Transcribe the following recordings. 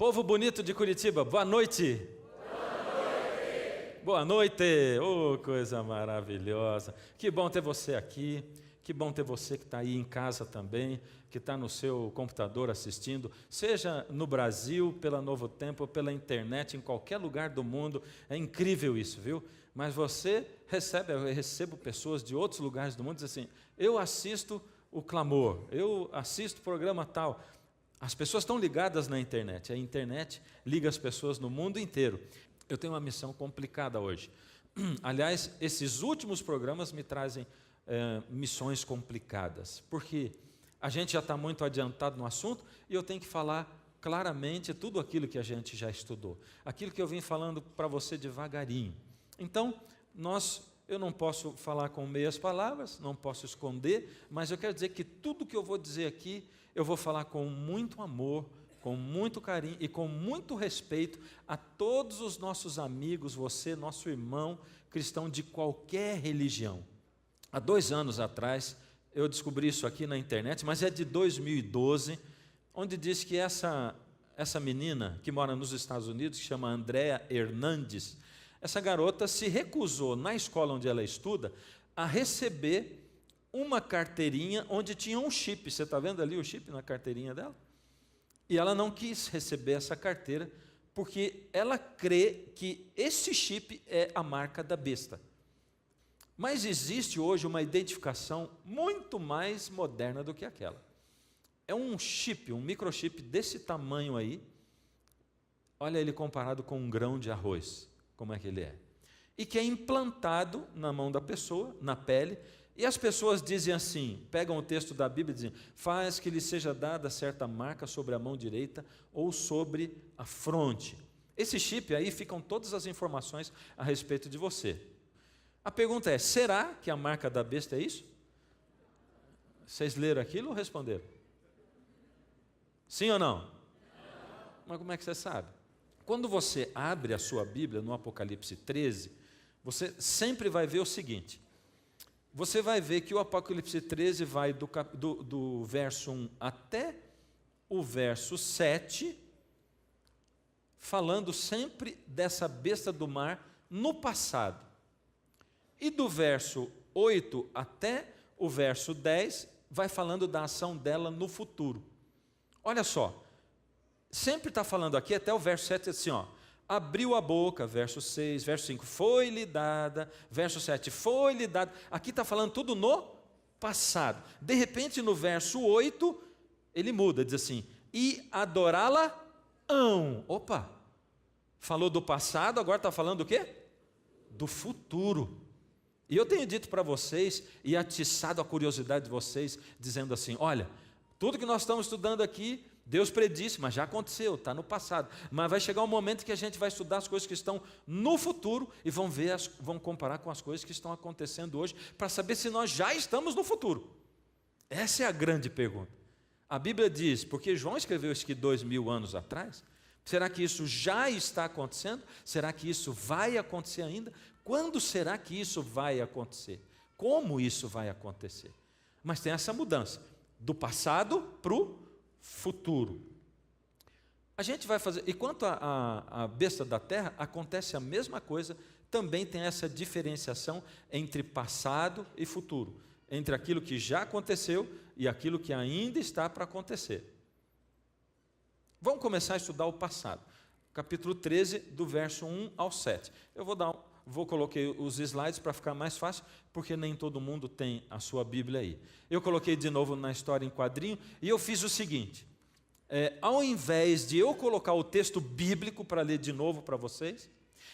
Povo bonito de Curitiba, boa noite. Boa noite. Oh, coisa maravilhosa. Que bom ter você aqui. Que bom ter você que está aí em casa também, que está no seu computador assistindo, seja no Brasil, pela Novo Tempo, pela internet, em qualquer lugar do mundo. É incrível isso, viu? Mas você recebe, eu recebo pessoas de outros lugares do mundo e dizem assim, eu assisto o Clamor, eu assisto o programa tal. As pessoas estão ligadas na internet, a internet liga as pessoas no mundo inteiro. Eu tenho uma missão complicada hoje. Aliás, esses últimos programas me trazem missões complicadas, porque a gente já está muito adiantado no assunto e eu tenho que falar claramente tudo aquilo que a gente já estudou, aquilo que eu vim falando para você devagarinho. Então, eu não posso falar com meias palavras, não posso esconder, mas eu quero dizer que tudo que eu vou dizer aqui, eu vou falar com muito amor, com muito carinho e com muito respeito a todos os nossos amigos, você, nosso irmão cristão de qualquer religião. Há 2 anos atrás, eu descobri isso aqui na internet, mas é de 2012, onde diz que essa menina que mora nos Estados Unidos, que chama Andrea Hernandes, essa garota se recusou, na escola onde ela estuda, a receber uma carteirinha onde tinha um chip. Você está vendo ali o chip na carteirinha dela? E ela não quis receber essa carteira, porque ela crê que esse chip é a marca da besta. Mas existe hoje uma identificação muito mais moderna do que aquela. É um chip, um microchip desse tamanho aí. Olha ele comparado com um grão de arroz, como é que ele é. E que é implantado na mão da pessoa, na pele, e as pessoas dizem assim, pegam o texto da Bíblia e dizem, faz que lhe seja dada certa marca sobre a mão direita ou sobre a fronte. Esse chip aí ficam todas as informações a respeito de você. A pergunta é, será que a marca da besta é isso? Vocês leram aquilo ou responderam? Sim ou não? Não. Mas como é que você sabe? Quando você abre a sua Bíblia no Apocalipse 13, você sempre vai ver o seguinte, você vai ver que o Apocalipse 13 vai do verso 1 até o verso 7, falando sempre dessa besta do mar no passado. E do verso 8 até o verso 10, vai falando da ação dela no futuro. Olha só, sempre está falando aqui até o verso 7, assim, ó, abriu a boca, verso 6, verso 5, foi-lhe dada, verso 7, foi-lhe dada. Aqui está falando tudo no passado. De repente, no verso 8, ele muda, diz assim, e adorá-la-ão. Opa, falou do passado, agora está falando do quê? Do futuro. E eu tenho dito para vocês e atiçado a curiosidade de vocês, dizendo assim, olha, tudo que nós estamos estudando aqui, Deus predisse, mas já aconteceu, está no passado. Mas vai chegar um momento que a gente vai estudar as coisas que estão no futuro e vão comparar com as coisas que estão acontecendo hoje, para saber se nós já estamos no futuro. Essa é a grande pergunta. A Bíblia diz, porque João escreveu isso aqui 2000 anos atrás, será que isso já está acontecendo? Será que isso vai acontecer ainda? Quando será que isso vai acontecer? Como isso vai acontecer? Mas tem essa mudança, do passado para o futuro. A gente vai fazer, e quanto à besta da terra, acontece a mesma coisa, também tem essa diferenciação entre passado e futuro, entre aquilo que já aconteceu e aquilo que ainda está para acontecer. Vamos começar a estudar o passado. Capítulo 13, do verso 1 ao 7. Eu coloquei os slides para ficar mais fácil, porque nem todo mundo tem a sua Bíblia aí. Eu coloquei de novo na história em quadrinho, e eu fiz o seguinte, ao invés de eu colocar o texto bíblico para ler de novo para vocês,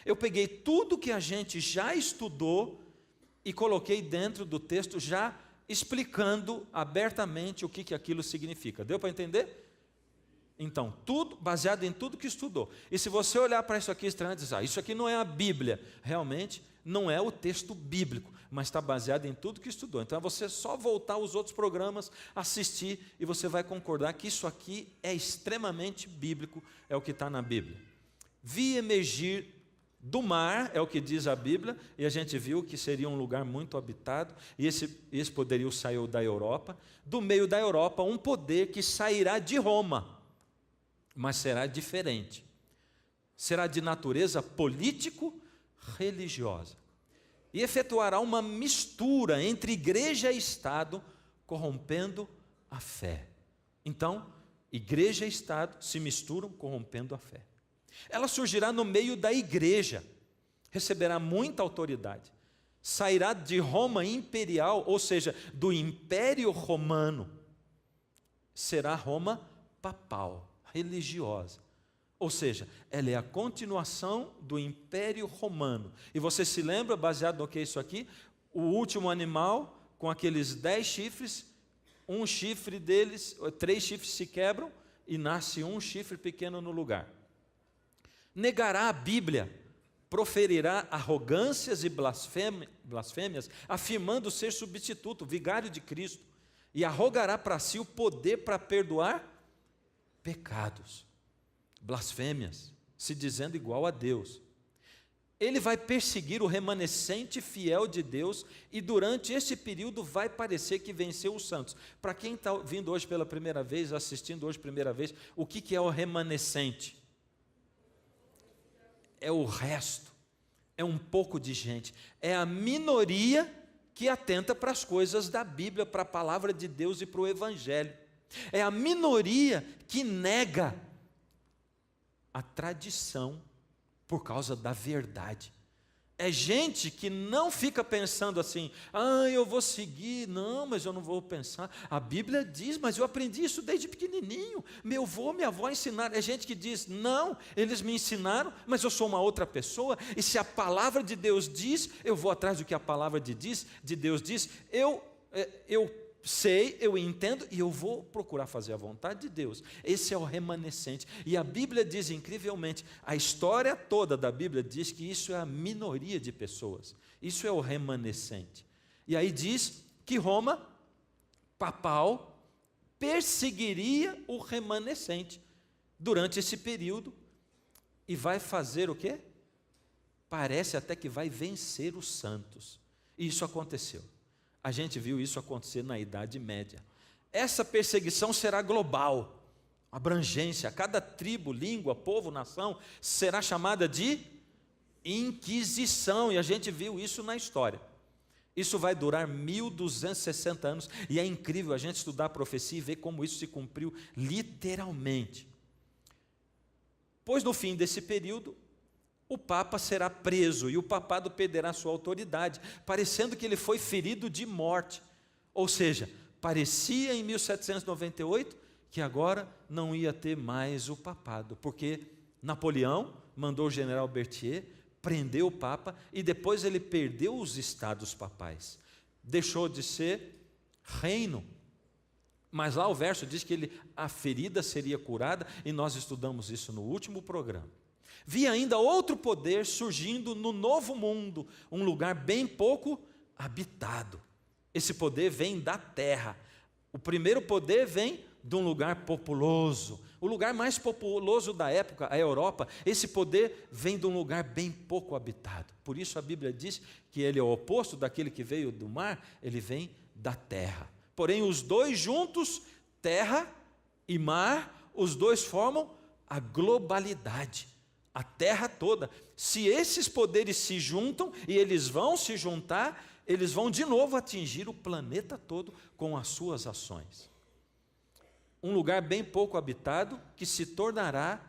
eu peguei tudo que a gente já estudou e coloquei dentro do texto, já explicando abertamente o que aquilo significa. Deu para entender? Então, tudo baseado em tudo que estudou. E se você olhar para isso aqui estranho e dizer, isso aqui não é a Bíblia, realmente não é o texto bíblico, mas está baseado em tudo que estudou. Então é você só voltar aos outros programas, assistir, e você vai concordar que isso aqui é extremamente bíblico, é o que está na Bíblia. Vi emergir do mar, é o que diz a Bíblia, e a gente viu que seria um lugar muito habitado, e esse poderio saiu da Europa, do meio da Europa, um poder que sairá de Roma. mas será diferente. Será de natureza político-religiosa. E efetuará uma mistura entre igreja e Estado, corrompendo a fé. Então, igreja e Estado se misturam, corrompendo a fé. Ela surgirá no meio da igreja, receberá muita autoridade, sairá de Roma imperial, ou seja, do Império Romano, será Roma papal, religiosa. Ou seja, ela é a continuação do Império Romano. E você se lembra, baseado no que é isso aqui? O último animal, com aqueles 10 chifres, um chifre deles, 3 chifres se quebram e nasce um chifre pequeno no lugar. Negará a Bíblia, proferirá arrogâncias e blasfêmias, afirmando ser substituto, vigário de Cristo, e arrogará para si o poder para perdoar pecados. Blasfêmias, se dizendo igual a Deus. Ele vai perseguir o remanescente fiel de Deus e durante esse período vai parecer que venceu os santos. Para quem está vindo hoje pela primeira vez, assistindo hoje pela primeira vez, o que é o remanescente? É o resto, é um pouco de gente, é a minoria que atenta para as coisas da Bíblia, para a palavra de Deus e para o Evangelho. É a minoria que nega a tradição por causa da verdade. É gente que não fica pensando assim, eu vou seguir, não, mas eu não vou pensar. A Bíblia diz, mas eu aprendi isso desde pequenininho, meu avô, minha avó ensinaram. É gente que diz, não, eles me ensinaram, mas eu sou uma outra pessoa, e se a palavra de Deus diz, eu vou atrás do que a palavra de Deus diz, eu sei, eu entendo e eu vou procurar fazer a vontade de Deus. Esse é o remanescente. E a Bíblia diz, incrivelmente, a história toda da Bíblia diz que isso é a minoria de pessoas. Isso é o remanescente. E aí diz que Roma, papal, perseguiria o remanescente durante esse período e vai fazer o quê? Parece até que vai vencer os santos. E isso aconteceu. A gente viu isso acontecer na Idade Média. Essa perseguição será global, abrangência. Cada tribo, língua, povo, nação será chamada de Inquisição. E a gente viu isso na história. Isso vai durar 1260 anos. E é incrível a gente estudar a profecia e ver como isso se cumpriu literalmente. Pois no fim desse período, o Papa será preso e o papado perderá sua autoridade, parecendo que ele foi ferido de morte. Ou seja, parecia em 1798 que agora não ia ter mais o papado, porque Napoleão mandou o general Berthier prender o Papa e depois ele perdeu os estados papais. Deixou de ser reino. Mas lá o verso diz que a ferida seria curada e nós estudamos isso no último programa. Vi ainda outro poder surgindo no novo mundo, um lugar bem pouco habitado. Esse poder vem da terra. O primeiro poder vem de um lugar populoso, o lugar mais populoso da época, a Europa. Esse poder vem de um lugar bem pouco habitado. Por isso a Bíblia diz que ele é o oposto daquele que veio do mar, ele vem da terra. Porém, os dois juntos, terra e mar, os dois formam a globalidade. A terra toda. Se esses poderes se juntam, e eles vão se juntar, eles vão de novo atingir o planeta todo com as suas ações. Um lugar bem pouco habitado que se tornará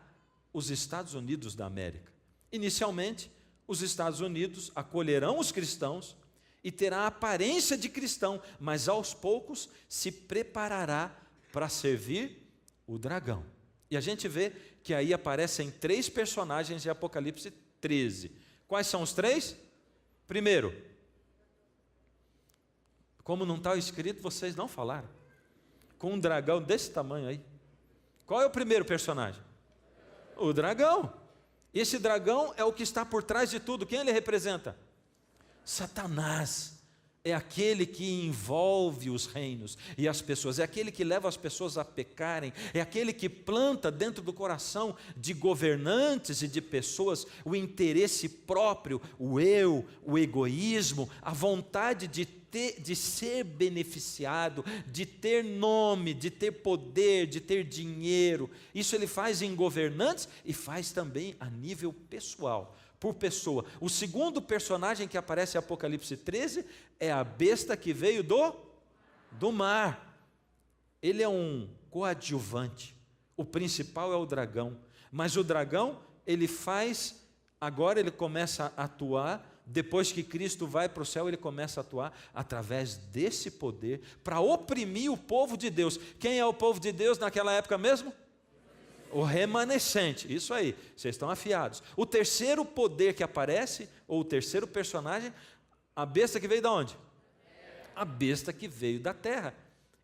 os Estados Unidos da América. Inicialmente, os Estados Unidos acolherão os cristãos e terá a aparência de cristão, mas aos poucos se preparará para servir o dragão. E a gente vê que aí aparecem 3 personagens de Apocalipse 13. Quais são os 3? Primeiro, como não está escrito, vocês não falaram. Com um dragão desse tamanho aí. Qual é o primeiro personagem? O dragão. Esse dragão é o que está por trás de tudo. Quem ele representa? Satanás. É aquele que envolve os reinos e as pessoas, é aquele que leva as pessoas a pecarem, é aquele que planta dentro do coração de governantes e de pessoas o interesse próprio, o eu, o egoísmo, a vontade de de ser beneficiado, de ter nome, de ter poder, de ter dinheiro. Isso ele faz em governantes e faz também a nível pessoal, por pessoa. O segundo personagem que aparece em Apocalipse 13 é a besta que veio do mar. Ele é um coadjuvante. O principal é o dragão. Mas o dragão, agora ele começa a atuar. Depois que Cristo vai para o céu, ele começa a atuar através desse poder para oprimir o povo de Deus. Quem é o povo de Deus naquela época mesmo? O remanescente. Isso aí, vocês estão afiados. O terceiro poder que aparece, ou o terceiro personagem, a besta que veio de onde? A besta que veio da terra.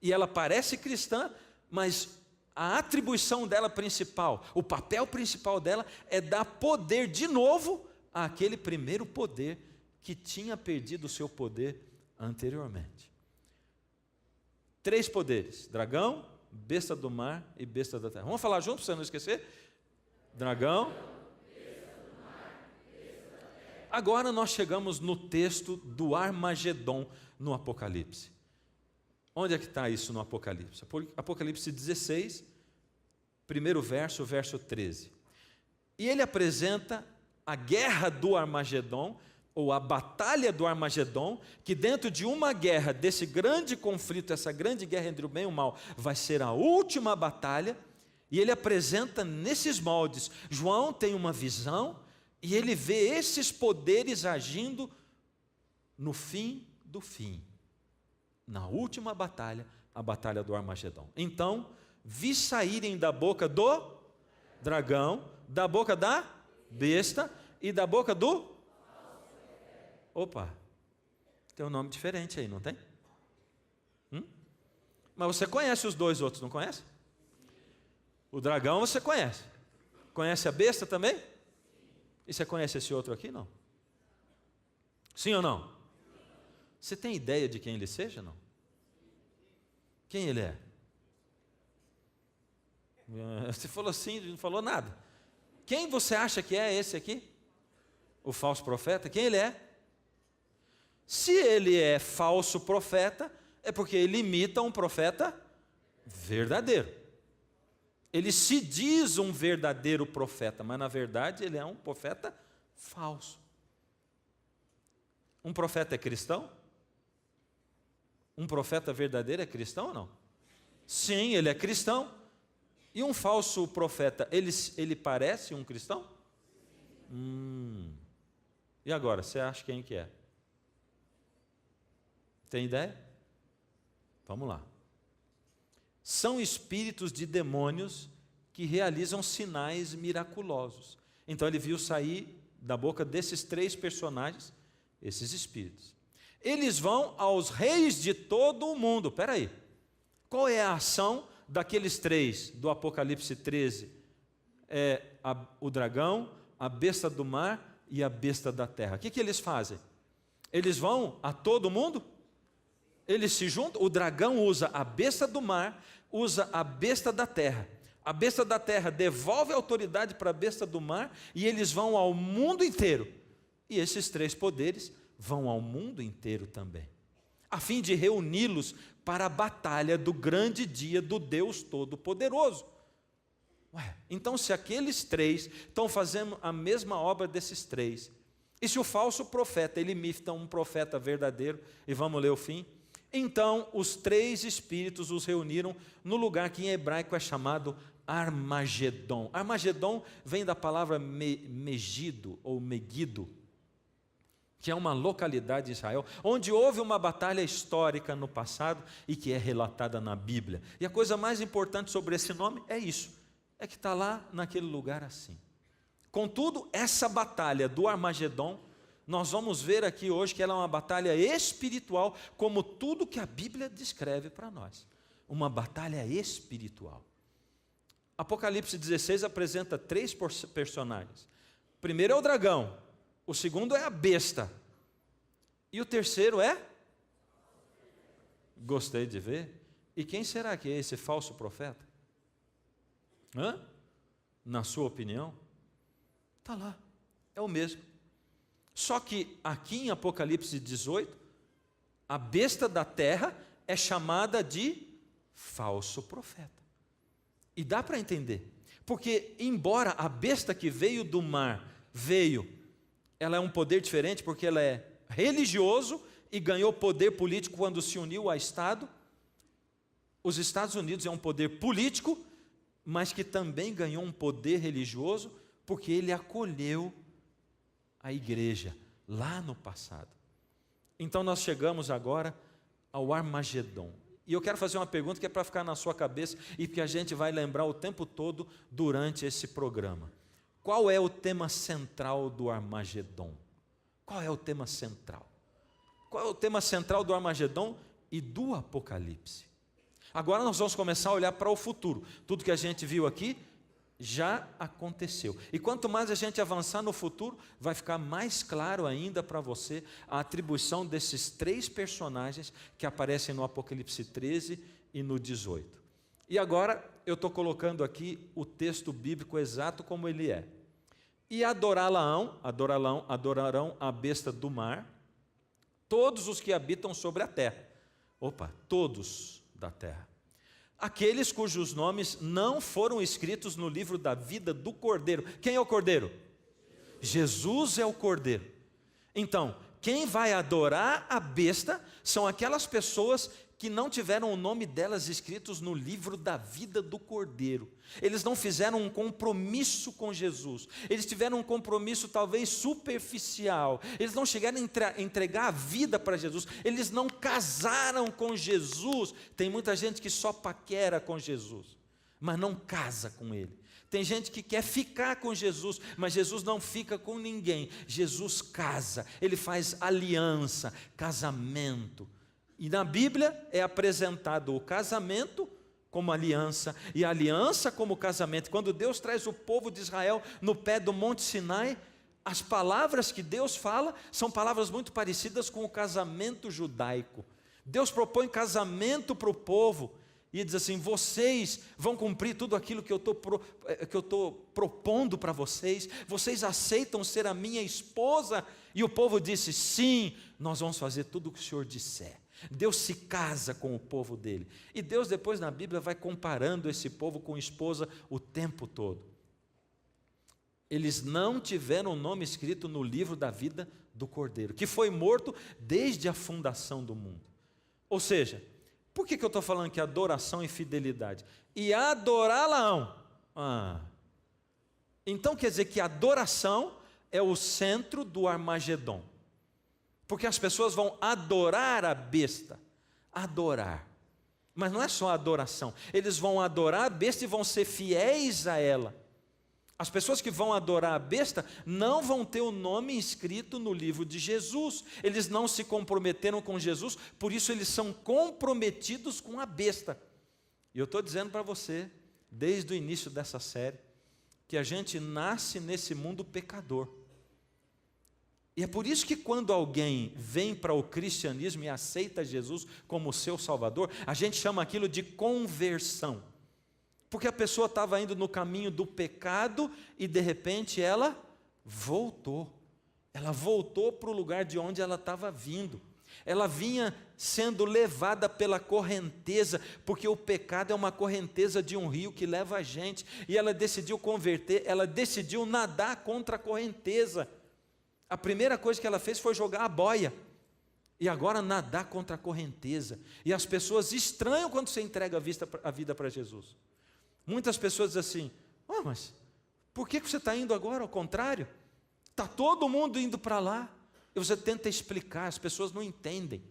E ela parece cristã, mas a atribuição dela principal, o papel principal dela é dar poder de novo àquele primeiro poder que tinha perdido o seu poder anteriormente. 3 poderes: dragão, besta do mar e besta da terra. Vamos falar junto para você não esquecer? Dragão, besta do mar, besta da terra. Agora nós chegamos no texto do Armagedon no Apocalipse. Onde é que está isso no Apocalipse? Apocalipse 16, primeiro verso, verso 13. E ele apresenta a guerra do Armagedon, ou a batalha do Armagedon, que dentro de uma guerra, desse grande conflito, essa grande guerra entre o bem e o mal, vai ser a última batalha, e ele apresenta nesses moldes. João tem uma visão, e ele vê esses poderes agindo no fim do fim, na última batalha, a batalha do Armagedon. Então, vi saírem da boca do dragão, da boca da besta e da boca do... Opa, tem um nome diferente aí, não tem? Mas você conhece os 2 outros, não conhece? O dragão você conhece. Conhece a besta também? E você conhece esse outro aqui, não? Sim ou não? Você tem ideia de quem ele seja, não? Quem ele é? Você falou assim, não falou nada. Quem você acha que é esse aqui? O falso profeta? Quem ele é? Se ele é falso profeta, é porque ele imita um profeta verdadeiro. Ele se diz um verdadeiro profeta, mas na verdade ele é um profeta falso. Um profeta é cristão? Um profeta verdadeiro é cristão ou não? Sim, ele é cristão. E um falso profeta, ele parece um cristão? E agora, você acha quem que é? Tem ideia? Vamos lá. São espíritos de demônios que realizam sinais miraculosos. Então ele viu sair da boca desses 3 personagens, esses espíritos. Eles vão aos reis de todo o mundo. Espera aí. Qual é a ação daqueles 3 do Apocalipse 13? O dragão, a besta do mar e a besta da terra. O que eles fazem? Eles vão a todo mundo? Eles se juntam. O dragão usa a besta do mar, usa a besta da terra. A besta da terra devolve a autoridade para a besta do mar e eles vão ao mundo inteiro. E esses 3 poderes vão ao mundo inteiro também, a fim de reuni-los para a batalha do grande dia do Deus Todo-Poderoso. Então se aqueles 3 estão fazendo a mesma obra desses 3, e se o falso profeta, ele imita um profeta verdadeiro, e vamos ler o fim, então os 3 espíritos os reuniram no lugar que em hebraico é chamado Armagedon. Armagedon vem da palavra Megido, ou Megido, que é uma localidade de Israel, onde houve uma batalha histórica no passado e que é relatada na Bíblia. E a coisa mais importante sobre esse nome é isso, é que está lá naquele lugar assim. Contudo, essa batalha do Armagedon, nós vamos ver aqui hoje que ela é uma batalha espiritual, como tudo que a Bíblia descreve para nós. Uma batalha espiritual. Apocalipse 16 apresenta 3 personagens. O primeiro é o dragão. O segundo é a besta. E o terceiro é? Gostei de ver. E quem será que é esse falso profeta? Na sua opinião? Está lá. É o mesmo. Só que aqui em Apocalipse 18, A besta da terra é chamada de falso profeta. E dá para entender. Porque, embora a besta que veio do mar, ela é um poder diferente, porque ela é religioso e ganhou poder político quando se uniu ao Estado. Os Estados Unidos é um poder político, mas que também ganhou um poder religioso, porque ele acolheu a igreja lá no passado. Então nós chegamos agora ao Armagedon. E eu quero fazer uma pergunta que é para ficar na sua cabeça e que a gente vai lembrar o tempo todo durante esse programa. Qual é o tema central do Armagedon? Qual é o tema central? Qual é o tema central do Armagedon e do Apocalipse? Agora nós vamos começar a olhar para o futuro. Tudo que a gente viu aqui já aconteceu. E quanto mais a gente avançar no futuro, vai ficar mais claro ainda para você a atribuição desses 3 personagens que aparecem no Apocalipse 13 e no 18. E agora eu estou colocando aqui o texto bíblico exato como ele é. E adorarão a besta do mar, todos os que habitam sobre a terra. Todos da terra. Aqueles cujos nomes não foram escritos no livro da vida do Cordeiro. Quem é o Cordeiro? Jesus é o Cordeiro. Então, quem vai adorar a besta são aquelas pessoas que não tiveram o nome delas escritos no livro da vida do Cordeiro. Eles não fizeram um compromisso com Jesus. Eles tiveram um compromisso talvez superficial. Eles não chegaram a entregar a vida para Jesus. Eles não casaram com Jesus. Tem muita gente que só paquera com Jesus, mas não casa com Ele. Tem gente que quer ficar com Jesus, mas Jesus não fica com ninguém. Jesus casa, Ele faz aliança, casamento. E na Bíblia é apresentado o casamento como aliança, e a aliança como casamento. Quando Deus traz o povo de Israel no pé do Monte Sinai, as palavras que Deus fala são palavras muito parecidas com o casamento judaico. Deus propõe casamento para o povo e diz assim: vocês vão cumprir tudo aquilo que eu estou propondo para vocês, vocês aceitam ser a minha esposa? E o povo disse: sim, nós vamos fazer tudo o que o Senhor disser. Deus se casa com o povo dele. E Deus depois na Bíblia vai comparando esse povo com esposa o tempo todo. Eles não tiveram o nome escrito no livro da vida do Cordeiro, que foi morto desde a fundação do mundo. Ou seja, por que eu estou falando que adoração e fidelidade? E adorá-la-ão. Então quer dizer que a adoração é o centro do Armagedon. Porque as pessoas vão adorar a besta. Adorar. Mas não é só adoração. Eles vão adorar a besta e vão ser fiéis a ela. As pessoas que vão adorar a besta não vão ter o nome escrito no livro de Jesus. Eles não se comprometeram com Jesus, por isso eles são comprometidos com a besta. E eu estou dizendo para você, desde o início dessa série, que a gente nasce nesse mundo pecador. E é por isso que quando alguém vem para o cristianismo e aceita Jesus como seu Salvador, a gente chama aquilo de conversão. Porque a pessoa estava indo no caminho do pecado e de repente ela voltou. Ela voltou para o lugar de onde ela estava vindo. Ela vinha sendo levada pela correnteza, porque o pecado é uma correnteza de um rio que leva a gente. E ela decidiu converter, ela decidiu nadar contra a correnteza. A primeira coisa que ela fez foi jogar a boia. E agora nadar contra a correnteza. E as pessoas estranham quando você entrega a vida para Jesus. Muitas pessoas dizem assim: mas por que você está indo agora ao contrário? Está todo mundo indo para lá. E você tenta explicar, as pessoas não entendem.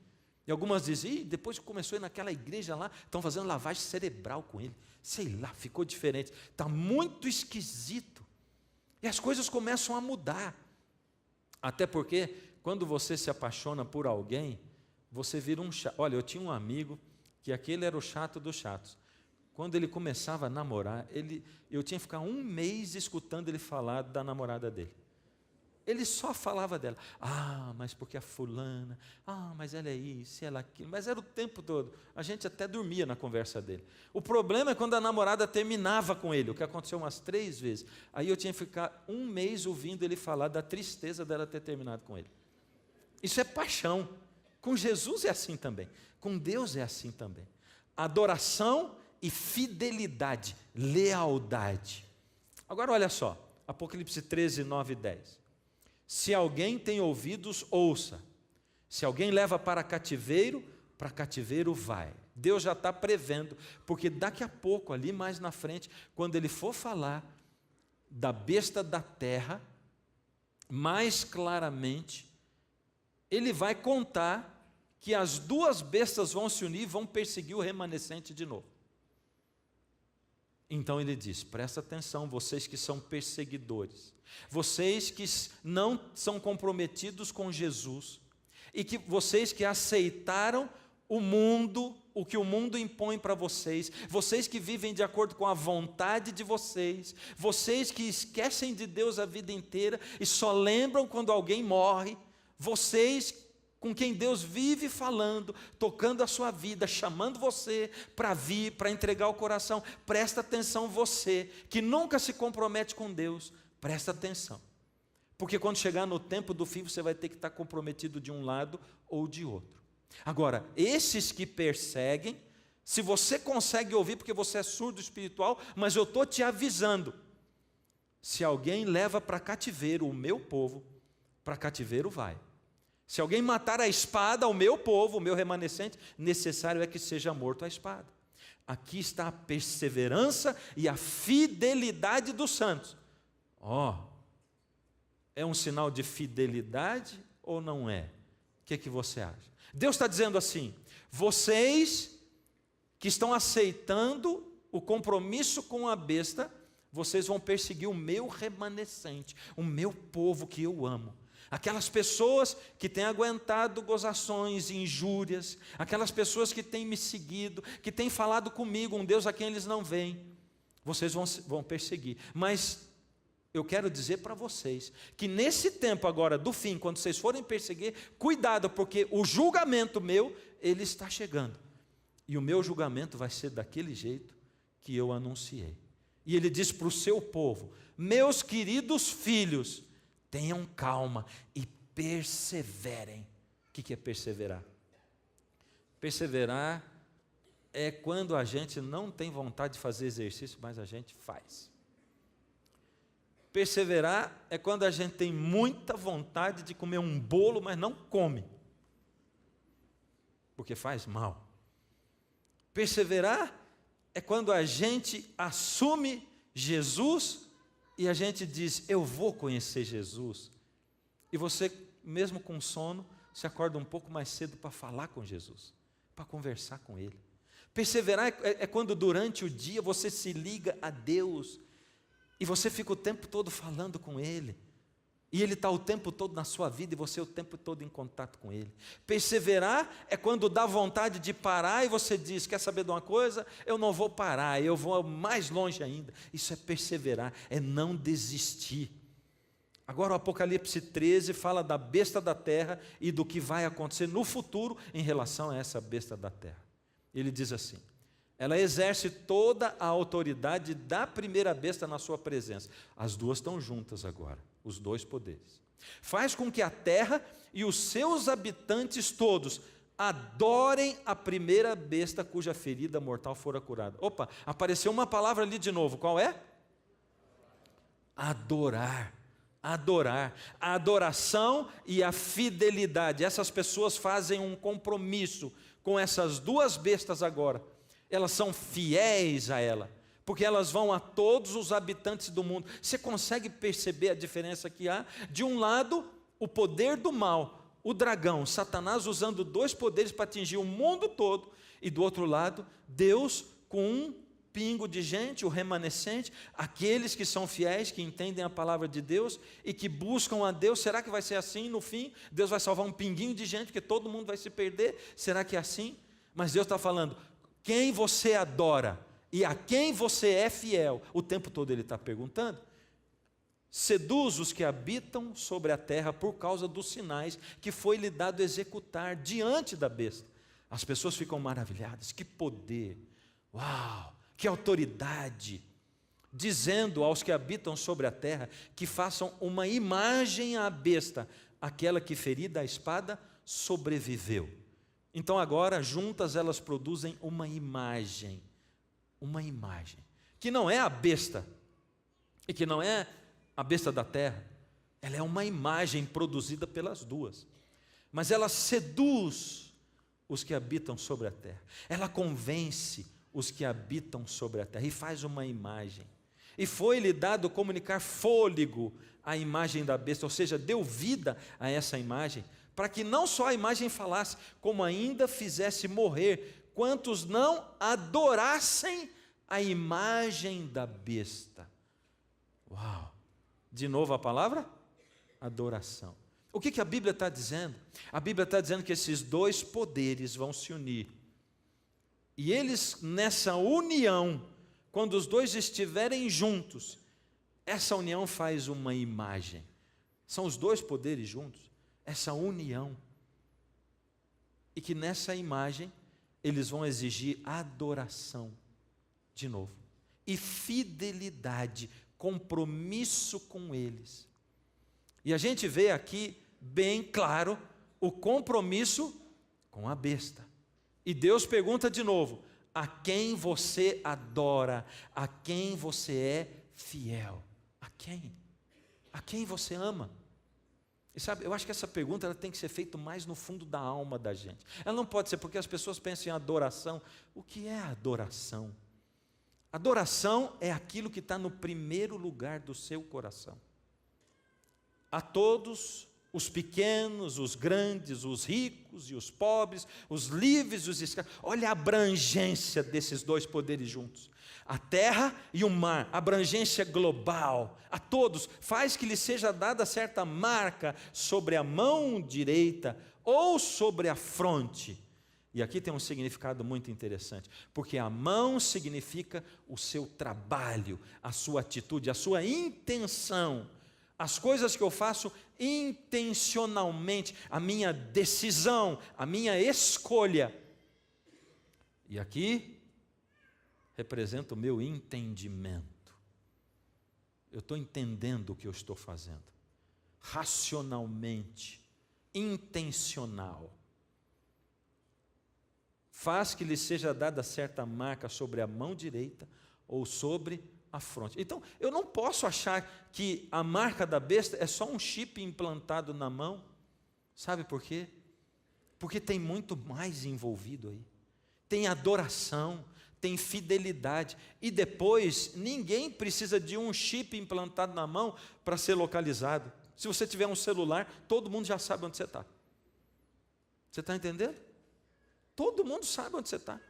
E algumas dizem: depois que começou a ir naquela igreja lá, estão fazendo lavagem cerebral com ele. Sei lá, ficou diferente. Está muito esquisito. E as coisas começam a mudar. Até porque, quando você se apaixona por alguém, você vira um chato. Olha, eu tinha um amigo, que aquele era o chato dos chatos. Quando ele começava a namorar, eu tinha que ficar 1 mês escutando ele falar da namorada dele. Ele só falava dela. Mas porque a fulana, mas ela é isso, ela é aquilo. Mas era o tempo todo. A gente até dormia na conversa dele. O problema é quando a namorada terminava com ele, o que aconteceu umas 3 vezes. Aí eu tinha que ficar 1 mês ouvindo ele falar da tristeza dela ter terminado com ele. Isso é paixão. Com Jesus é assim também. Com Deus é assim também. Adoração e fidelidade, lealdade. Agora olha só, Apocalipse 13, 9 e 10. Se alguém tem ouvidos, ouça. Se alguém leva para cativeiro vai. Deus já está prevendo, porque daqui a pouco, ali mais na frente, quando ele for falar da besta da terra, mais claramente, ele vai contar que as duas bestas vão se unir e vão perseguir o remanescente de novo. Então ele diz, presta atenção, vocês que são perseguidores, vocês que não são comprometidos com Jesus, e que vocês que aceitaram o mundo, o que o mundo impõe para vocês, vocês que vivem de acordo com a vontade de vocês, vocês que esquecem de Deus a vida inteira e só lembram quando alguém morre, vocês com quem Deus vive falando, tocando a sua vida, chamando você para vir, para entregar o coração, presta atenção você, que nunca se compromete com Deus, presta atenção, porque quando chegar no tempo do fim, você vai ter que estar comprometido de um lado ou de outro. Agora, esses que perseguem, se você consegue ouvir, porque você é surdo espiritual, mas eu estou te avisando, se alguém leva para cativeiro o meu povo, para cativeiro vai. Se alguém matar a espada o meu povo, o meu remanescente, necessário é que seja morto a espada. Aqui está a perseverança e a fidelidade dos santos. É um sinal de fidelidade ou não é? O que você acha? Deus está dizendo assim, vocês que estão aceitando o compromisso com a besta, vocês vão perseguir o meu remanescente, o meu povo que eu amo. Aquelas pessoas que têm aguentado gozações e injúrias, aquelas pessoas que têm me seguido, que têm falado comigo, um Deus a quem eles não veem, vocês vão perseguir. Mas eu quero dizer para vocês, que nesse tempo agora do fim, quando vocês forem perseguir, cuidado, porque o julgamento meu, ele está chegando. E o meu julgamento vai ser daquele jeito que eu anunciei. E ele diz para o seu povo, meus queridos filhos, tenham calma e perseverem. O que é perseverar? Perseverar é quando a gente não tem vontade de fazer exercício, mas a gente faz. Perseverar é quando a gente tem muita vontade de comer um bolo, mas não come, porque faz mal. Perseverar é quando a gente assume Jesus e a gente diz, eu vou conhecer Jesus. E você, mesmo com sono, se acorda um pouco mais cedo para falar com Jesus, para conversar com Ele. Perseverar é quando durante o dia você se liga a Deus e você fica o tempo todo falando com Ele. E Ele está o tempo todo na sua vida e você o tempo todo em contato com Ele. Perseverar é quando dá vontade de parar e você diz, quer saber de uma coisa? Eu não vou parar, eu vou mais longe ainda. Isso é perseverar, é não desistir. Agora o Apocalipse 13 fala da besta da terra e do que vai acontecer no futuro em relação a essa besta da terra. Ele diz assim, ela exerce toda a autoridade da primeira besta na sua presença. As duas estão juntas agora, os dois poderes. Faz com que a terra e os seus habitantes todos adorem a primeira besta cuja ferida mortal fora curada. Opa, apareceu uma palavra ali de novo, qual é? Adorar. Adorar, a adoração e a fidelidade. Essas pessoas fazem um compromisso com essas duas bestas agora. Elas são fiéis a ela, porque elas vão a todos os habitantes do mundo. Você consegue perceber a diferença que há? De um lado, o poder do mal, o dragão, Satanás usando dois poderes para atingir o mundo todo, e do outro lado, Deus com um pingo de gente, o remanescente, aqueles que são fiéis, que entendem a palavra de Deus e que buscam a Deus. Será que vai ser assim no fim? Deus vai salvar um pinguinho de gente, porque todo mundo vai se perder? Será que é assim? Mas Deus está falando, quem você adora e a quem você é fiel, o tempo todo Ele está perguntando. Seduz os que habitam sobre a terra por causa dos sinais que foi lhe dado executar diante da besta. As pessoas ficam maravilhadas, que poder, uau! Que autoridade, dizendo aos que habitam sobre a terra que façam uma imagem à besta, aquela que ferida a espada sobreviveu. Então agora, juntas, elas produzem uma imagem, que não é a besta, e que não é a besta da terra, ela é uma imagem produzida pelas duas, mas ela seduz os que habitam sobre a terra, ela convence os que habitam sobre a terra, e faz uma imagem, e foi-lhe dado comunicar fôlego à imagem da besta, ou seja, deu vida a essa imagem, para que não só a imagem falasse, como ainda fizesse morrer quantos não adorassem a imagem da besta. Uau! De novo a palavra? Adoração. O que a Bíblia está dizendo? A Bíblia está dizendo que esses dois poderes vão se unir. E eles, nessa união, quando os dois estiverem juntos, essa união faz uma imagem. São os dois poderes juntos, essa união. E que nessa imagem, eles vão exigir adoração, de novo, e fidelidade, compromisso com eles. E a gente vê aqui, bem claro, o compromisso com a besta. E Deus pergunta de novo: a quem você adora? A quem você é fiel? A quem? A quem você ama? E sabe, eu acho que essa pergunta ela tem que ser feita mais no fundo da alma da gente. Ela não pode ser porque as pessoas pensam em adoração. O que é adoração? Adoração é aquilo que está no primeiro lugar do seu coração. A todos, os pequenos, os grandes, os ricos e os pobres, os livres e os escravos. Olha a abrangência desses dois poderes juntos. A terra e o mar, abrangência global, a todos, faz que lhe seja dada certa marca sobre a mão direita ou sobre a fronte. E aqui tem um significado muito interessante, porque a mão significa o seu trabalho, a sua atitude, a sua intenção, as coisas que eu faço intencionalmente, a minha decisão, a minha escolha. E aqui representa o meu entendimento. Eu estou entendendo o que eu estou fazendo, racionalmente, intencional. Faz que lhe seja dada certa marca sobre a mão direita ou sobre a fronte. Então, eu não posso achar que a marca da besta é só um chip implantado na mão. Sabe por quê? Porque tem muito mais envolvido aí. Tem adoração, tem fidelidade. E depois, ninguém precisa de um chip implantado na mão para ser localizado. Se você tiver um celular, todo mundo já sabe onde você está. Você está entendendo? Todo mundo sabe onde você está.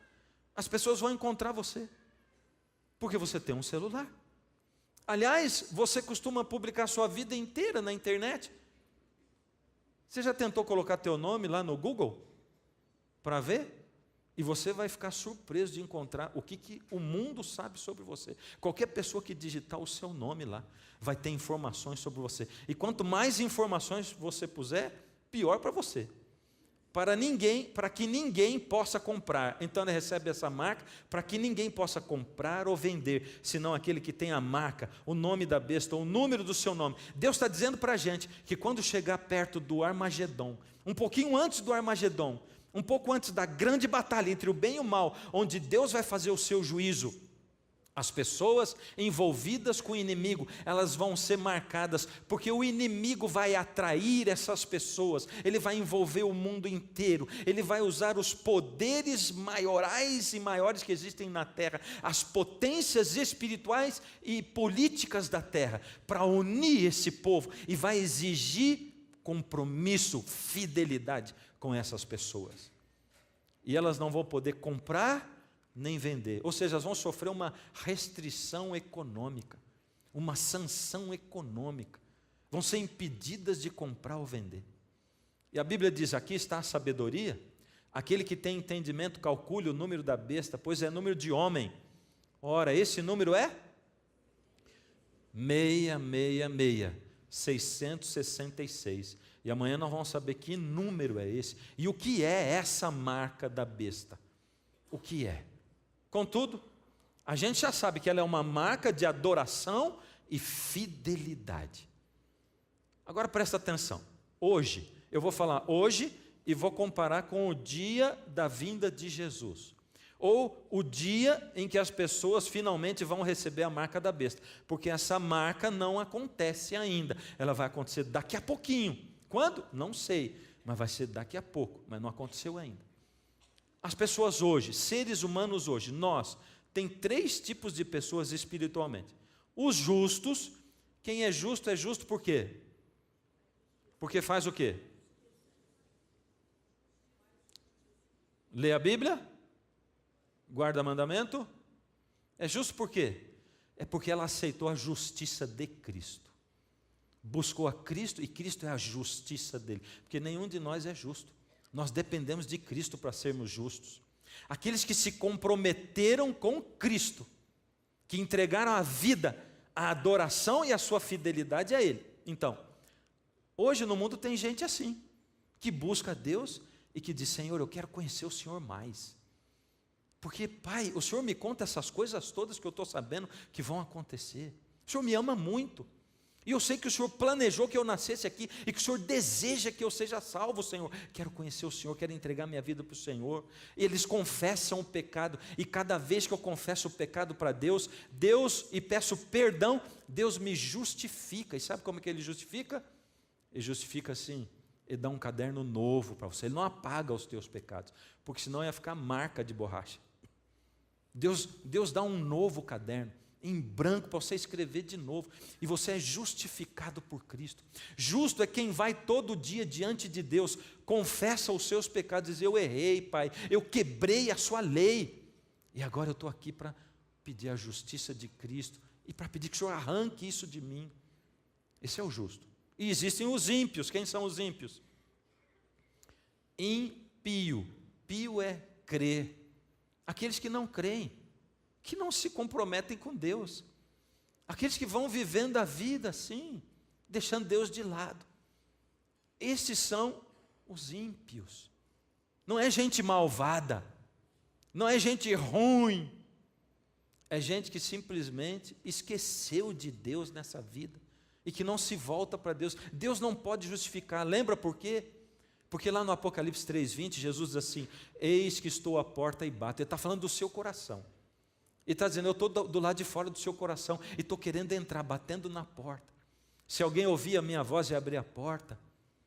As pessoas vão encontrar você, porque você tem um celular. Aliás, você costuma publicar sua vida inteira na internet. Você já tentou colocar teu nome lá no Google para ver? E você vai ficar surpreso de encontrar o que o mundo sabe sobre você. Qualquer pessoa que digitar o seu nome lá vai ter informações sobre você. E quanto mais informações você puser, pior para você. Para que ninguém possa comprar. Então ele recebe essa marca para que ninguém possa comprar ou vender, senão aquele que tem a marca, o nome da besta, o número do seu nome. Deus está dizendo para a gente que quando chegar perto do Armagedon, um pouquinho antes do Armagedon, um pouco antes da grande batalha entre o bem e o mal, onde Deus vai fazer o seu juízo, as pessoas envolvidas com o inimigo, elas vão ser marcadas, porque o inimigo vai atrair essas pessoas, ele vai envolver o mundo inteiro, ele vai usar os poderes maiorais e maiores que existem na terra, as potências espirituais e políticas da terra, para unir esse povo, e vai exigir compromisso, fidelidade com essas pessoas. E elas não vão poder comprar nem vender, ou seja, elas vão sofrer uma restrição econômica, uma sanção econômica, vão ser impedidas de comprar ou vender. E a Bíblia diz: aqui está a sabedoria, aquele que tem entendimento calcule o número da besta, pois é número de homem. Ora, esse número é 666, 666. E amanhã nós vamos saber que número é esse e o que é essa marca da besta. O que é? Contudo, a gente já sabe que ela é uma marca de adoração e fidelidade. Agora presta atenção. Hoje, eu vou falar hoje e vou comparar com o dia da vinda de Jesus. Ou o dia em que as pessoas finalmente vão receber a marca da besta. Porque essa marca não acontece ainda. Ela vai acontecer daqui a pouquinho. Quando? Não sei. Mas vai ser daqui a pouco. Mas não aconteceu ainda. As pessoas hoje, seres humanos hoje, nós, tem 3 tipos de pessoas espiritualmente. Os justos. Quem é justo por quê? Porque faz o quê? Lê a Bíblia? Guarda mandamento? É justo por quê? É porque ela aceitou a justiça de Cristo. Buscou a Cristo e Cristo é a justiça dele. Porque nenhum de nós é justo. Nós dependemos de Cristo para sermos justos. Aqueles que se comprometeram com Cristo, que entregaram a vida, a adoração e a sua fidelidade a Ele. Então, hoje no mundo tem gente assim, que busca a Deus e que diz: Senhor, eu quero conhecer o Senhor mais. Porque, Pai, o Senhor me conta essas coisas todas que eu estou sabendo que vão acontecer. O Senhor me ama muito. E eu sei que o Senhor planejou que eu nascesse aqui e que o Senhor deseja que eu seja salvo, Senhor. Quero conhecer o Senhor, quero entregar minha vida para o Senhor. Eles confessam o pecado e cada vez que eu confesso o pecado para Deus, e peço perdão, Deus me justifica. E sabe como é que Ele justifica? Ele justifica assim: Ele dá um caderno novo para você. Ele não apaga os teus pecados, porque senão ia ficar marca de borracha. Deus dá um novo caderno, em branco, para você escrever de novo. E você é justificado por Cristo. Justo é quem vai todo dia diante de Deus, confessa os seus pecados, diz: eu errei, Pai, eu quebrei a sua lei. E agora eu estou aqui para pedir a justiça de Cristo e para pedir que o Senhor arranque isso de mim. Esse é o justo. E existem os ímpios. Quem são os ímpios? Impio. Pio é crer. Aqueles que não creem, que não se comprometem com Deus. Aqueles que vão vivendo a vida assim, deixando Deus de lado. Esses são os ímpios. Não é gente malvada, não é gente ruim. É gente que simplesmente esqueceu de Deus nessa vida e que não se volta para Deus. Deus não pode justificar. Lembra por quê? Porque lá no Apocalipse 3:20, Jesus diz assim: eis que estou à porta e bato. Ele está falando do seu coração. Ele está dizendo: eu estou do lado de fora do seu coração e estou querendo entrar, batendo na porta. Se alguém ouvir a minha voz e abrir a porta,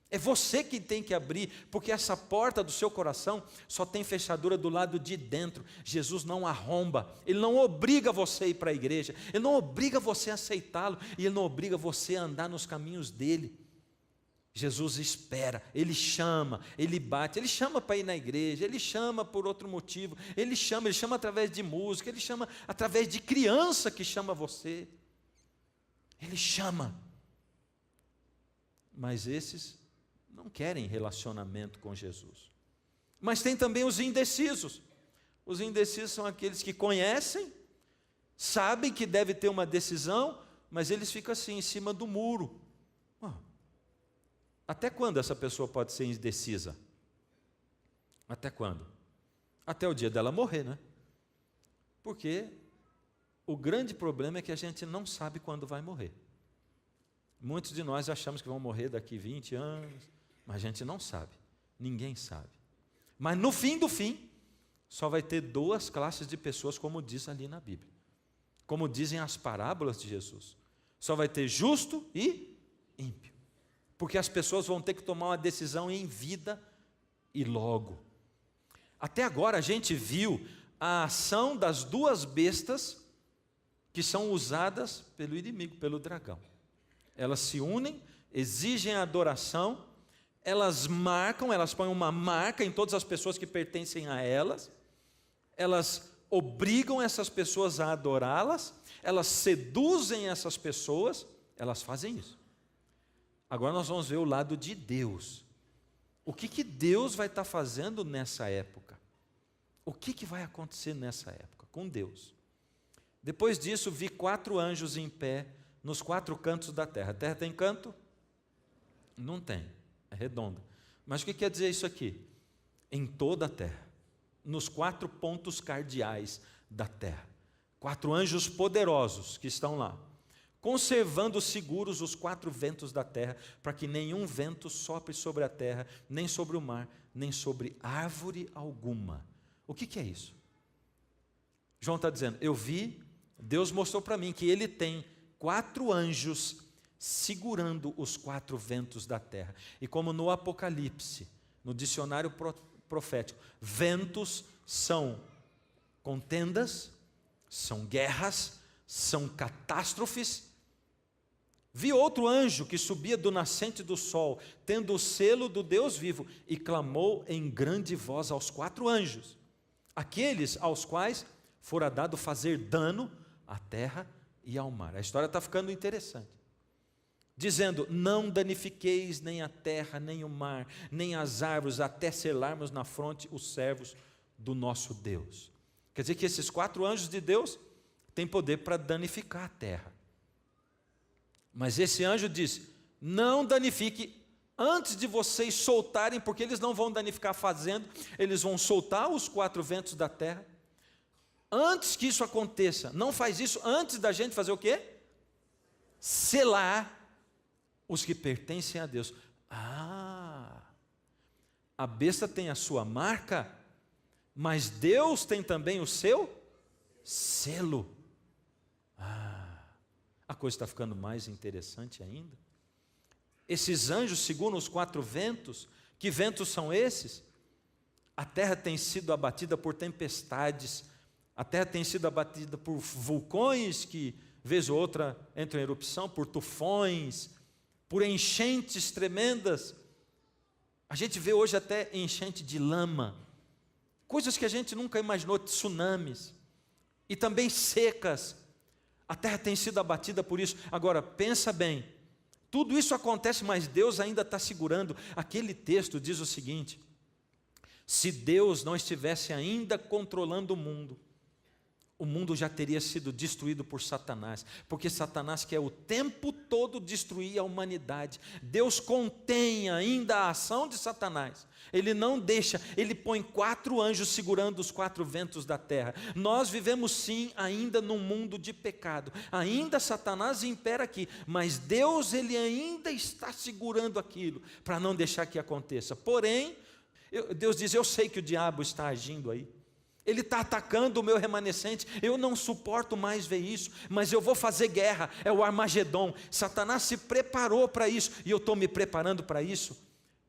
é você que tem que abrir, porque essa porta do seu coração só tem fechadura do lado de dentro. Jesus não arromba, Ele não obriga você a ir para a igreja, Ele não obriga você a aceitá-lo, e Ele não obriga você a andar nos caminhos dEle. Jesus espera, Ele chama, Ele bate, Ele chama para ir na igreja, Ele chama por outro motivo, Ele chama através de música, Ele chama através de criança que chama você. Ele chama. Mas esses não querem relacionamento com Jesus. Mas tem também os indecisos. Os indecisos são aqueles que conhecem, sabem que deve ter uma decisão, mas eles ficam assim, em cima do muro. Até quando essa pessoa pode ser indecisa? Até quando? Até o dia dela morrer, né? Porque o grande problema é que a gente não sabe quando vai morrer. Muitos de nós achamos que vão morrer daqui 20 anos, mas a gente não sabe. Ninguém sabe. Mas no fim do fim, só vai ter 2 classes de pessoas, como diz ali na Bíblia. Como dizem as parábolas de Jesus. Só vai ter justo e ímpio. Porque as pessoas vão ter que tomar uma decisão em vida e logo. Até agora a gente viu a ação das 2 bestas que são usadas pelo inimigo, pelo dragão. Elas se unem, exigem a adoração, elas marcam, elas põem uma marca em todas as pessoas que pertencem a elas, elas obrigam essas pessoas a adorá-las, elas seduzem essas pessoas, elas fazem isso. Agora nós vamos ver o lado de Deus. O que Deus vai estar fazendo nessa época? O que vai acontecer nessa época com Deus? Depois disso, vi 4 anjos em pé nos 4 cantos da terra. A terra tem canto? Não tem, é redonda. Mas o que quer dizer isso aqui? Em toda a terra, nos 4 pontos cardeais da terra. 4 anjos poderosos que estão lá. conservando seguros os 4 ventos da terra, para que nenhum vento sopre sobre a terra, nem sobre o mar, nem sobre árvore alguma. O que é isso? João está dizendo, eu vi, Deus mostrou para mim que ele tem 4 anjos segurando os 4 ventos da terra. E como no Apocalipse, no dicionário profético, ventos são contendas, são guerras, são catástrofes. Vi outro anjo que subia do nascente do sol, tendo o selo do Deus vivo, e clamou em grande voz aos 4 anjos, aqueles aos quais fora dado fazer dano à terra e ao mar. A história está ficando interessante. Dizendo, não danifiqueis nem a terra, nem o mar, nem as árvores, até selarmos na fronte os servos do nosso Deus. Quer dizer que esses 4 anjos de Deus têm poder para danificar a terra. Mas esse anjo diz, não danifique antes de vocês soltarem, porque eles não vão danificar fazendo, eles vão soltar os 4 ventos da terra. Antes que isso aconteça, não faz isso antes da gente fazer o quê? Selar os que pertencem a Deus. A besta tem a sua marca, mas Deus tem também o seu selo. A coisa está ficando mais interessante ainda. Esses anjos seguram os 4 ventos. Que ventos são esses? A terra tem sido abatida por tempestades, a terra tem sido abatida por vulcões que, vez ou outra, entram em erupção, por tufões, por enchentes tremendas. A gente vê hoje até enchente de lama, coisas que a gente nunca imaginou, tsunamis, e também secas. A terra tem sido abatida por isso. Agora, pensa bem, tudo isso acontece, mas Deus ainda está segurando. Aquele texto diz o seguinte, se Deus não estivesse ainda controlando o mundo já teria sido destruído por Satanás, porque Satanás quer o tempo todo destruir a humanidade. Deus contém ainda a ação de Satanás, ele não deixa, ele põe 4 anjos segurando os 4 ventos da terra. Nós vivemos sim ainda num mundo de pecado, ainda Satanás impera aqui, mas Deus ele ainda está segurando aquilo, para não deixar que aconteça. Porém, Deus diz, eu sei que o diabo está agindo aí, ele está atacando o meu remanescente, eu não suporto mais ver isso, mas eu vou fazer guerra, é o Armagedon. Satanás se preparou para isso, e eu estou me preparando para isso.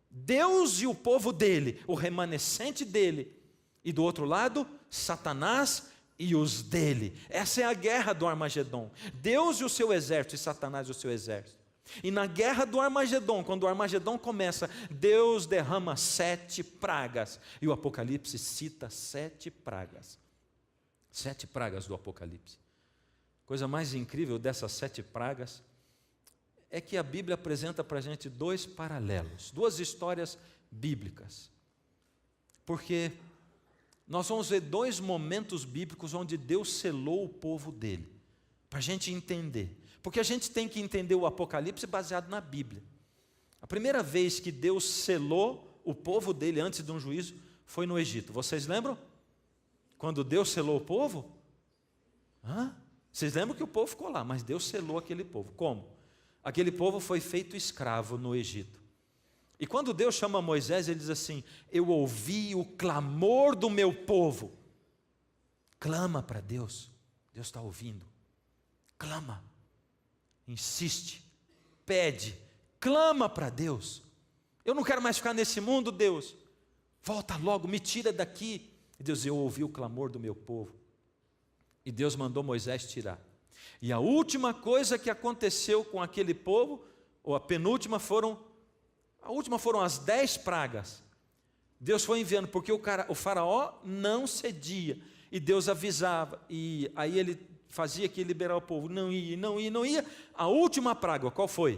Deus e o povo dele, o remanescente dele, e do outro lado, Satanás e os dele. Essa é a guerra do Armagedon, Deus e o seu exército, e Satanás e o seu exército. E na guerra do Armagedon, quando o Armagedon começa, Deus derrama 7 pragas. E o Apocalipse cita 7 pragas. 7 pragas do Apocalipse. Coisa mais incrível dessas 7 pragas é que a Bíblia apresenta para a gente 2 paralelos, 2 histórias bíblicas. Porque nós vamos ver 2 momentos bíblicos onde Deus selou o povo dele, para a gente entender. Porque a gente tem que entender o Apocalipse baseado na Bíblia. A primeira vez que Deus selou o povo dele antes de um juízo foi no Egito. Vocês lembram? Quando Deus selou o povo? Vocês lembram que o povo ficou lá, mas Deus selou aquele povo. Como? Aquele povo foi feito escravo no Egito. E quando Deus chama Moisés, ele diz assim, eu ouvi o clamor do meu povo. Clama para Deus. Deus está ouvindo. Clama. Insiste, pede, clama para Deus. Eu não quero mais ficar nesse mundo, Deus. Volta logo, me tira daqui. E Deus, eu ouvi o clamor do meu povo. E Deus mandou Moisés tirar. E a última coisa que aconteceu com aquele povo, ou a última foram as 10 pragas. Deus foi enviando, porque o faraó não cedia. E Deus avisava, e aí ele fazia que liberar o povo, não ia. A última praga, qual foi?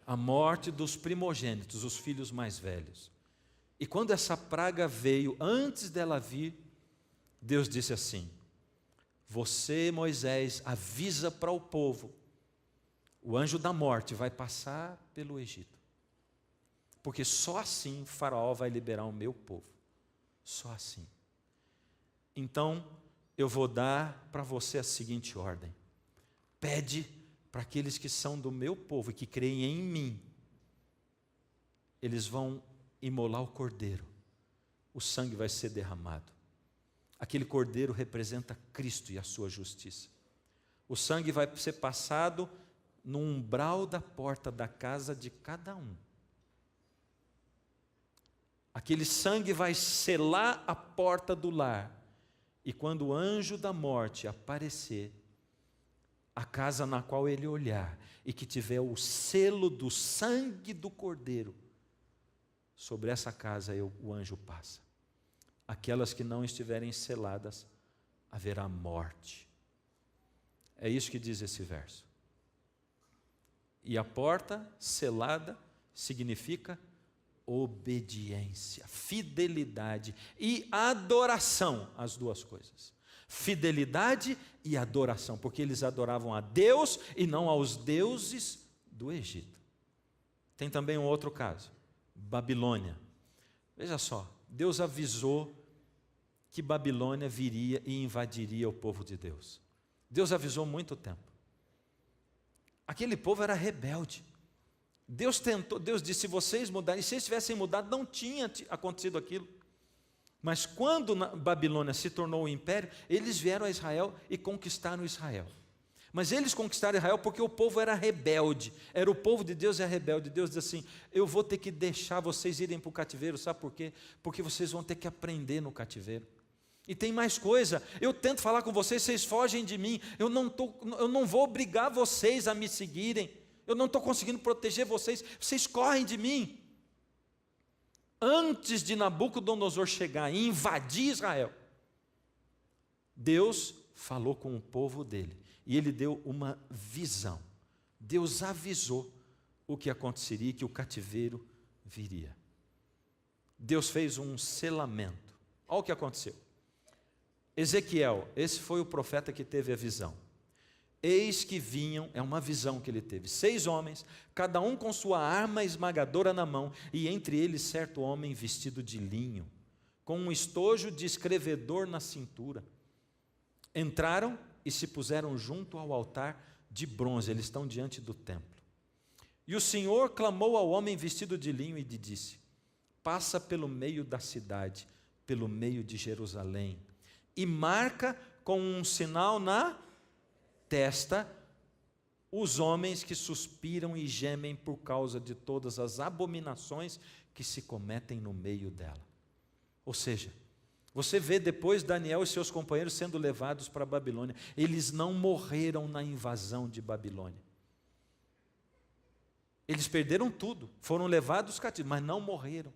A morte dos primogênitos, os filhos mais velhos. E quando essa praga veio, antes dela vir, Deus disse assim, você, Moisés, avisa para o povo, o anjo da morte vai passar pelo Egito, porque só assim o faraó vai liberar o meu povo, só assim. Então, eu vou dar para você a seguinte ordem, pede para aqueles que são do meu povo e que creem em mim, eles vão imolar o cordeiro, o sangue vai ser derramado. Aquele cordeiro representa Cristo e a sua justiça. O sangue vai ser passado no umbral da porta da casa de cada um. Aquele sangue vai selar a porta do lar. E quando o anjo da morte aparecer, a casa na qual ele olhar e que tiver o selo do sangue do cordeiro, sobre essa casa o anjo passa. Aquelas que não estiverem seladas, haverá morte. É isso que diz esse verso. E a porta selada significa obediência, fidelidade e adoração, as duas coisas. Fidelidade e adoração, porque eles adoravam a Deus e não aos deuses do Egito. Tem também um outro caso, Babilônia. Veja só, Deus avisou que Babilônia viria e invadiria o povo de Deus. Deus avisou há muito tempo. Aquele povo era rebelde. Deus disse, se vocês mudarem, se eles tivessem mudado, não tinha acontecido aquilo. Mas quando Babilônia se tornou um império, eles vieram a Israel e conquistaram Israel. Mas eles conquistaram Israel porque o povo era rebelde. Era o povo de Deus e é rebelde. Deus diz assim, eu vou ter que deixar vocês irem para o cativeiro, sabe por quê? Porque vocês vão ter que aprender no cativeiro. E tem mais coisa, eu tento falar com vocês, vocês fogem de mim, eu não vou obrigar vocês a me seguirem, eu não estou conseguindo proteger vocês, vocês correm de mim. Antes de Nabucodonosor chegar e invadir Israel, Deus falou com o povo dele, e ele deu uma visão. Deus avisou o que aconteceria, que o cativeiro viria. Deus fez um selamento. Olha o que aconteceu. Ezequiel, esse foi o profeta que teve a visão. Eis que vinham, é uma visão que ele teve, 6 homens, cada um com sua arma esmagadora na mão, e entre eles certo homem vestido de linho, com um estojo de escrevedor na cintura. Entraram e se puseram junto ao altar de bronze, eles estão diante do templo. E o Senhor clamou ao homem vestido de linho e lhe disse, passa pelo meio da cidade, pelo meio de Jerusalém, e marca com um sinal na testa os homens que suspiram e gemem por causa de todas as abominações que se cometem no meio dela. Ou seja, você vê depois Daniel e seus companheiros sendo levados para a Babilônia. Eles não morreram na invasão de Babilônia. Eles perderam tudo, foram levados cativos, mas não morreram.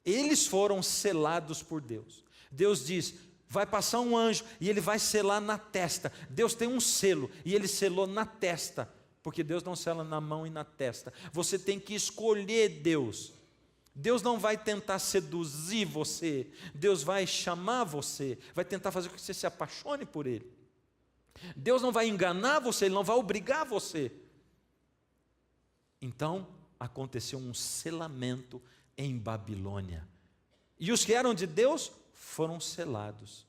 Eles foram selados por Deus. Deus diz, vai passar um anjo e ele vai selar na testa. Deus tem um selo e ele selou na testa, porque Deus não sela na mão e na testa. Você tem que escolher Deus. Deus não vai tentar seduzir você, Deus vai chamar você, vai tentar fazer com que você se apaixone por Ele. Deus não vai enganar você, Ele não vai obrigar você. Então, aconteceu um selamento em Babilônia. E os que eram de Deus foram selados.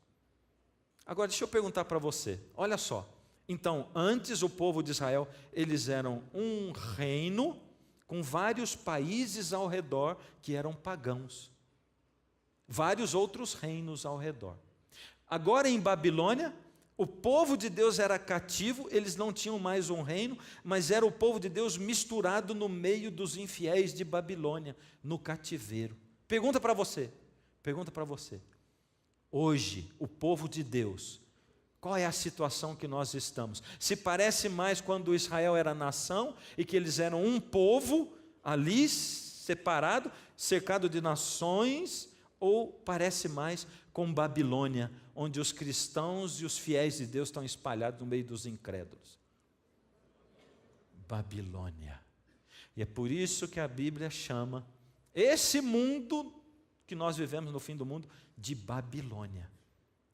Agora, deixa eu perguntar para você, olha só. Então, antes o povo de Israel, eles eram um reino com vários países ao redor que eram pagãos. Vários outros reinos ao redor. Agora em Babilônia, o povo de Deus era cativo, eles não tinham mais um reino, mas era o povo de Deus misturado no meio dos infiéis de Babilônia, no cativeiro. Pergunta para você, hoje, o povo de Deus, qual é a situação que nós estamos? Se parece mais quando Israel era nação e que eles eram um povo ali separado, cercado de nações, ou parece mais com Babilônia, onde os cristãos e os fiéis de Deus estão espalhados no meio dos incrédulos? Babilônia. E é por isso que a Bíblia chama esse mundo que nós vivemos no fim do mundo de Babilônia.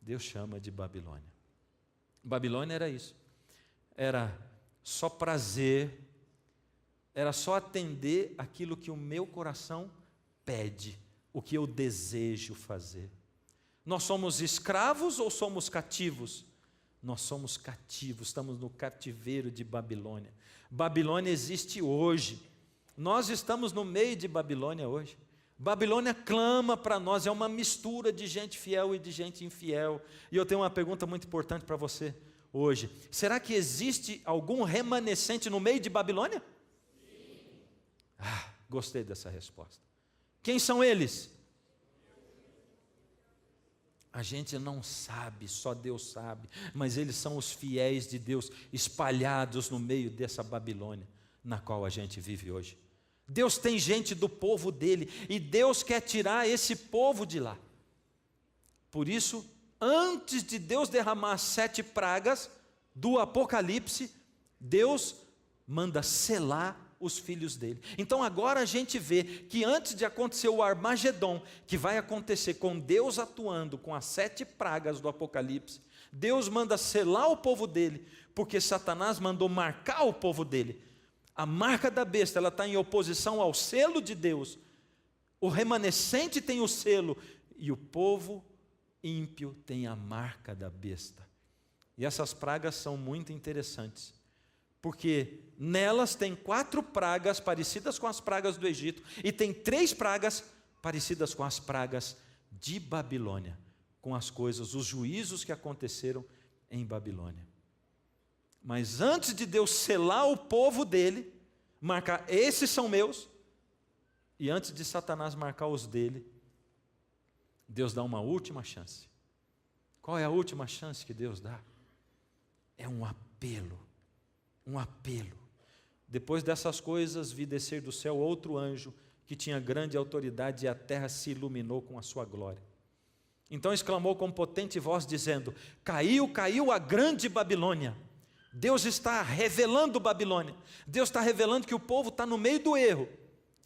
Deus chama de Babilônia. Babilônia era isso, era só prazer, era só atender aquilo que o meu coração pede, o que eu desejo fazer. Nós somos escravos ou somos cativos? Nós somos cativos, estamos no cativeiro de Babilônia. Babilônia existe hoje. Nós estamos no meio de Babilônia hoje. Babilônia clama para nós, é uma mistura de gente fiel e de gente infiel. E eu tenho uma pergunta muito importante para você hoje. Será que existe algum remanescente no meio de Babilônia? Sim. Gostei dessa resposta. Quem são eles? A gente não sabe, só Deus sabe, mas eles são os fiéis de Deus espalhados no meio dessa Babilônia na qual a gente vive hoje. Deus tem gente do povo dele e Deus quer tirar esse povo de lá. Por isso, antes de Deus derramar as 7 pragas do Apocalipse, Deus manda selar os filhos dele. Então agora a gente vê que antes de acontecer o Armagedon, que vai acontecer com Deus atuando com as 7 pragas do Apocalipse, Deus manda selar o povo dele, porque Satanás mandou marcar o povo dele. A marca da besta, ela está em oposição ao selo de Deus. O remanescente tem o selo e o povo ímpio tem a marca da besta. E essas pragas são muito interessantes, porque nelas tem 4 pragas parecidas com as pragas do Egito e tem 3 pragas parecidas com as pragas de Babilônia, com as coisas, os juízos que aconteceram em Babilônia. Mas antes de Deus selar o povo dele, marcar, esses são meus, e antes de Satanás marcar os dele, Deus dá uma última chance. Qual é a última chance que Deus dá? É um apelo. Um apelo. Depois dessas coisas, vi descer do céu outro anjo, que tinha grande autoridade, e a terra se iluminou com a sua glória. Então exclamou com potente voz, dizendo: caiu, caiu a grande Babilônia. Deus está revelando Babilônia. Deus está revelando que o povo está no meio do erro.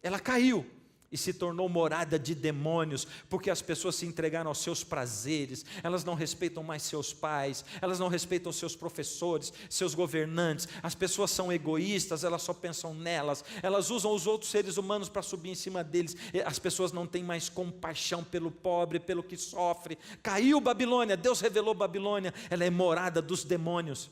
Ela caiu e se tornou morada de demônios, porque as pessoas se entregaram aos seus prazeres, elas não respeitam mais seus pais, elas não respeitam seus professores, seus governantes, as pessoas são egoístas, elas só pensam nelas, elas usam os outros seres humanos para subir em cima deles, as pessoas não têm mais compaixão pelo pobre, pelo que sofre. Caiu Babilônia, Deus revelou Babilônia, ela é morada dos demônios.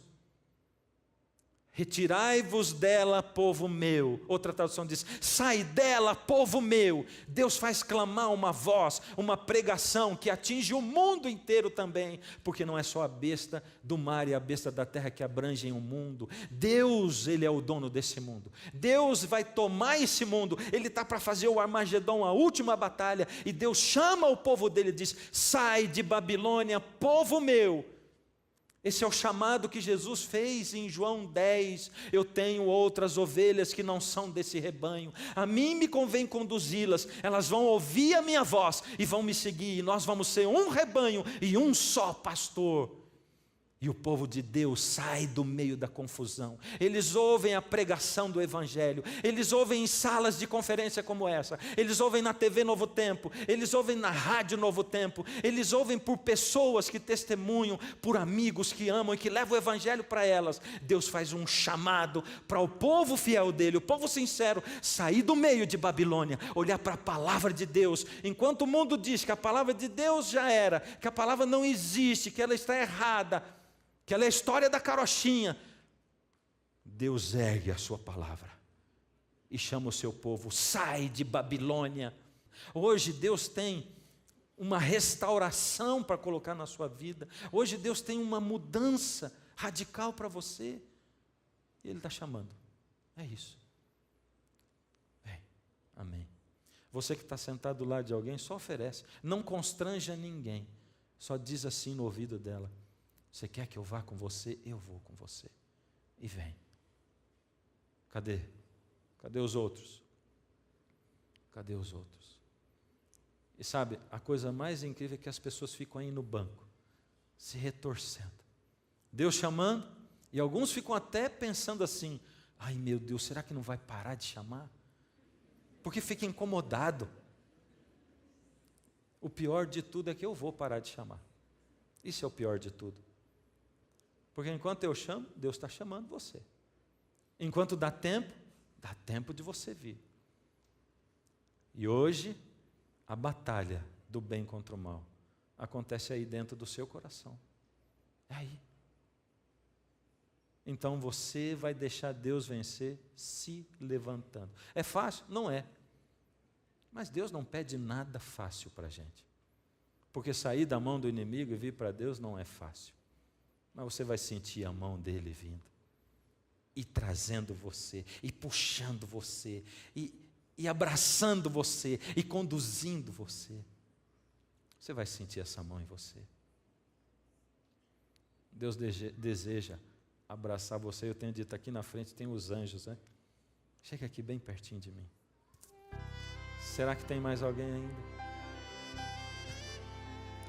Retirai-vos dela, povo meu. Outra tradução diz: sai dela, povo meu. Deus faz clamar uma voz, uma pregação que atinge o mundo inteiro também, porque não é só a besta do mar e a besta da terra que abrangem o mundo. Deus, Ele é o dono desse mundo. Deus vai tomar esse mundo. Ele está para fazer o Armagedon, a última batalha, e Deus chama o povo dele e diz: sai de Babilônia, povo meu. Esse é o chamado que Jesus fez em João 10. Eu tenho outras ovelhas que não são desse rebanho. A mim me convém conduzi-las. Elas vão ouvir a minha voz e vão me seguir. E nós vamos ser um rebanho e um só pastor. E o povo de Deus sai do meio da confusão. Eles ouvem a pregação do Evangelho. Eles ouvem em salas de conferência como essa. Eles ouvem na TV Novo Tempo. Eles ouvem na Rádio Novo Tempo. Eles ouvem por pessoas que testemunham, por amigos que amam e que levam o Evangelho para elas. Deus faz um chamado para o povo fiel dele, o povo sincero, sair do meio de Babilônia, olhar para a palavra de Deus. Enquanto o mundo diz que a palavra de Deus já era, que a palavra não existe, que ela está errada, que ela é a história da carochinha, Deus ergue a sua palavra e chama o seu povo: sai de Babilônia. Hoje Deus tem uma restauração para colocar na sua vida. Hoje Deus tem uma mudança radical para você, e Ele está chamando. É isso. Vem. Amém. Você que está sentado do lado de alguém, só oferece, não constranja ninguém, só diz assim no ouvido dela: você quer que eu vá com você? Eu vou com você. E vem. Cadê? Cadê os outros? Cadê os outros? E sabe, a coisa mais incrível é que as pessoas ficam aí no banco, se retorcendo. Deus chamando, e alguns ficam até pensando assim: ai meu Deus, será que não vai parar de chamar? Porque fica incomodado. O pior de tudo é que eu vou parar de chamar. Isso é o pior de tudo. Porque enquanto eu chamo, Deus está chamando você. Enquanto dá tempo de você vir. E hoje, a batalha do bem contra o mal acontece aí dentro do seu coração. É aí. então você vai deixar Deus vencer se levantando. É fácil? Não é. Mas Deus não pede nada fácil para a gente. Porque sair da mão do inimigo e vir para Deus não é fácil. Mas você vai sentir a mão dele vindo. E trazendo você, e puxando você, e abraçando você, e conduzindo você. Você vai sentir essa mão em você. Deus deseja abraçar você. Eu tenho dito, aqui na frente tem os anjos, né? Chega aqui bem pertinho de mim. Será que tem mais alguém ainda?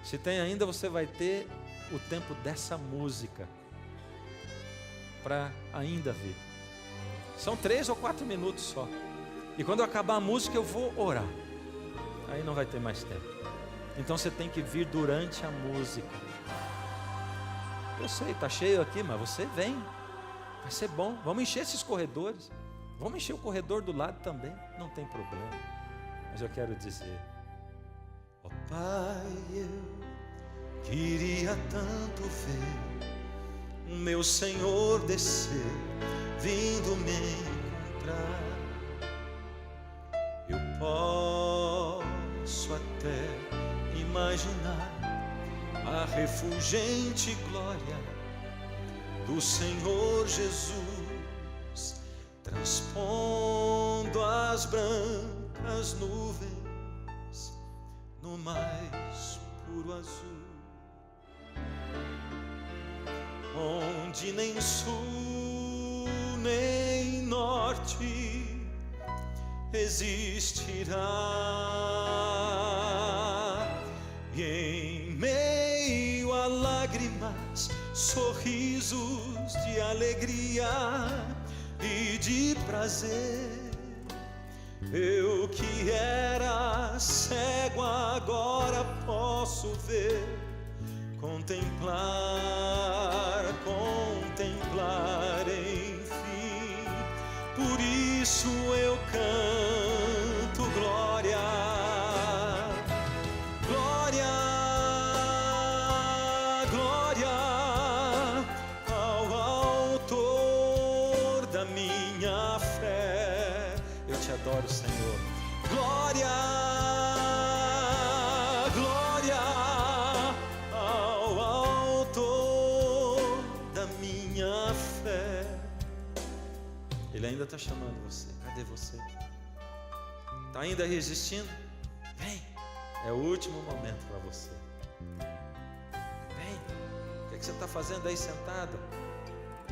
Se tem ainda, você vai ter o tempo dessa música para ainda vir. São 3 ou 4 minutos só. E quando acabar a música eu vou orar. Aí não vai ter mais tempo. Então você tem que vir durante a música. Eu sei, está cheio aqui, mas você vem. Vai ser bom. Vamos encher esses corredores. Vamos encher o corredor do lado também. Não tem problema. Mas eu quero dizer: ó Pai, eu queria tanto ver o meu Senhor descer, vindo me encontrar. Eu posso até imaginar a refulgente glória do Senhor Jesus, transpondo as brancas nuvens no mais puro azul, onde nem sul nem norte existirá, e em meio a lágrimas, sorrisos de alegria e de prazer. Eu que era cego agora posso ver, contemplar, enfim. Por isso eu canto glória, glória, glória ao autor da minha fé. eu te adoro, Senhor. Glória, glória ao autor da minha fé. Ele ainda está chamando você. Cadê você? Está ainda resistindo? Vem. É o último momento para você. Vem. O que você está fazendo aí sentado?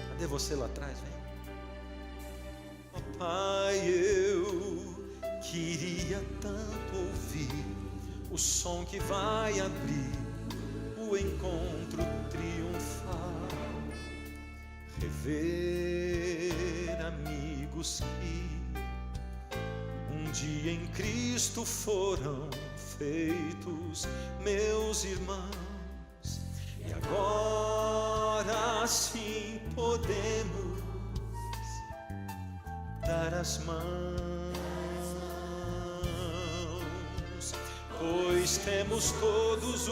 Cadê você lá atrás? Vem. Ó Pai, eu queria tanto ouvir o som que vai abrir o encontro triunfal, rever amigos que um dia em Cristo foram feitos meus irmãos, e agora sim podemos dar as mãos, pois temos todos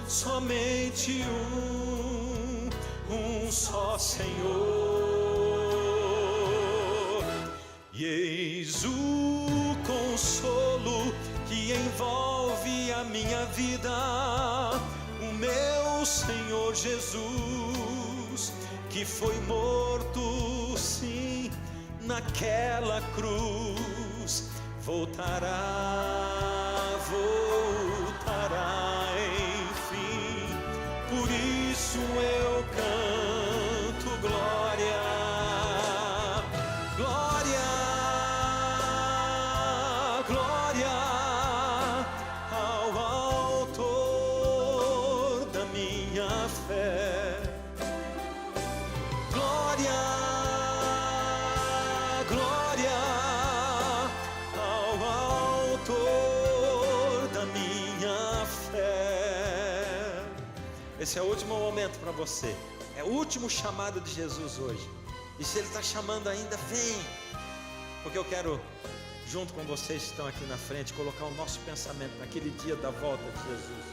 somente um só Senhor. E eis o consolo que envolve a minha vida, o meu Senhor Jesus, que foi morto, sim, naquela cruz, voltará, voltará, enfim. Por isso eu canto glória, glória, glória ao autor da minha fé. Glória, glória ao autor da minha fé. Esse é o último momento para você. É o último chamado de Jesus hoje. E se Ele está chamando ainda, vem. Porque eu quero, junto com vocês que estão aqui na frente, colocar o nosso pensamento naquele dia da volta de Jesus.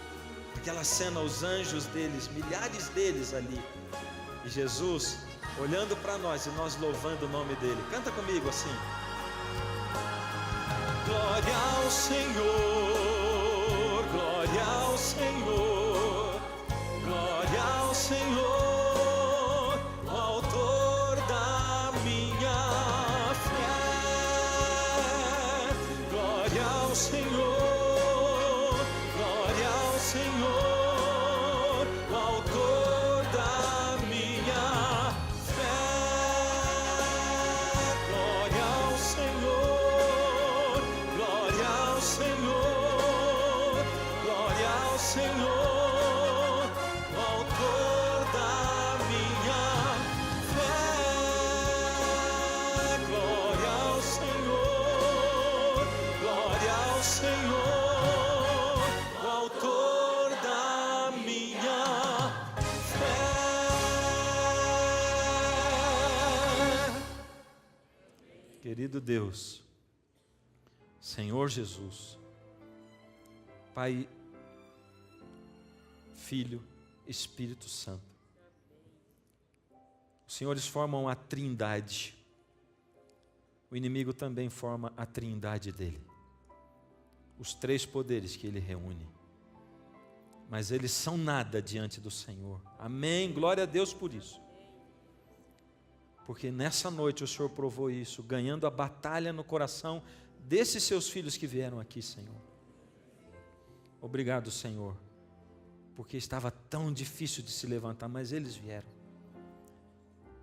Aquela cena, os anjos deles, milhares deles ali. E Jesus olhando para nós e nós louvando o nome dele. Canta comigo assim. Glória ao Senhor, glória ao Senhor, glória ao Senhor, o autor da minha fé. Glória ao Senhor, glória ao Senhor, o autor da minha fé. Glória ao Senhor, glória ao Senhor, glória ao Senhor, o autor da minha fé. Glória ao Senhor, glória ao Senhor, o autor da minha fé. Querido Deus, Senhor Jesus, Pai, Filho, Espírito Santo, os senhores formam a trindade, o inimigo também forma a trindade dele, os três poderes que ele reúne, mas eles são nada diante do Senhor. Amém, glória a Deus por isso, porque nessa noite o Senhor provou isso, ganhando a batalha no coração desses seus filhos que vieram aqui, Senhor. Obrigado, Senhor, porque estava tão difícil de se levantar, mas eles vieram.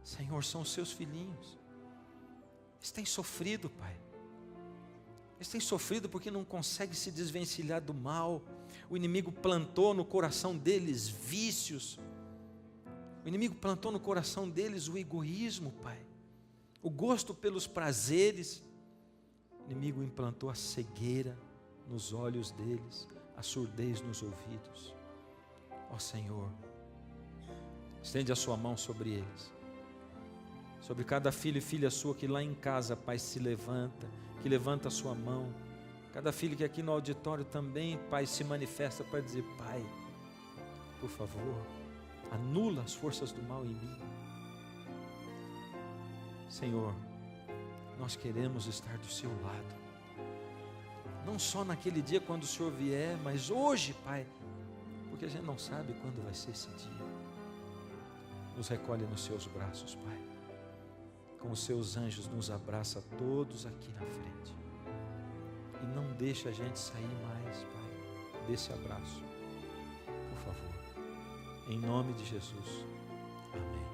Senhor, são os seus filhinhos. Eles têm sofrido, Pai. Eles têm sofrido porque não conseguem se desvencilhar do mal. O inimigo plantou no coração deles vícios. O inimigo plantou no coração deles o egoísmo, Pai. O gosto pelos prazeres. O inimigo implantou a cegueira nos olhos deles, a surdez nos ouvidos. Ó Senhor, estende a sua mão sobre eles, sobre cada filho e filha sua que lá em casa, Pai, se levanta, que levanta a sua mão, cada filho que aqui no auditório também, Pai, se manifesta para dizer: Pai, por favor, anula as forças do mal em mim. Senhor, nós queremos estar do seu lado, não só naquele dia quando o Senhor vier, mas hoje, Pai, porque a gente não sabe quando vai ser esse dia. Nos recolhe nos seus braços, Pai, com os seus anjos nos abraça todos aqui na frente, e não deixa a gente sair mais, Pai, desse abraço, por favor, em nome de Jesus, amém.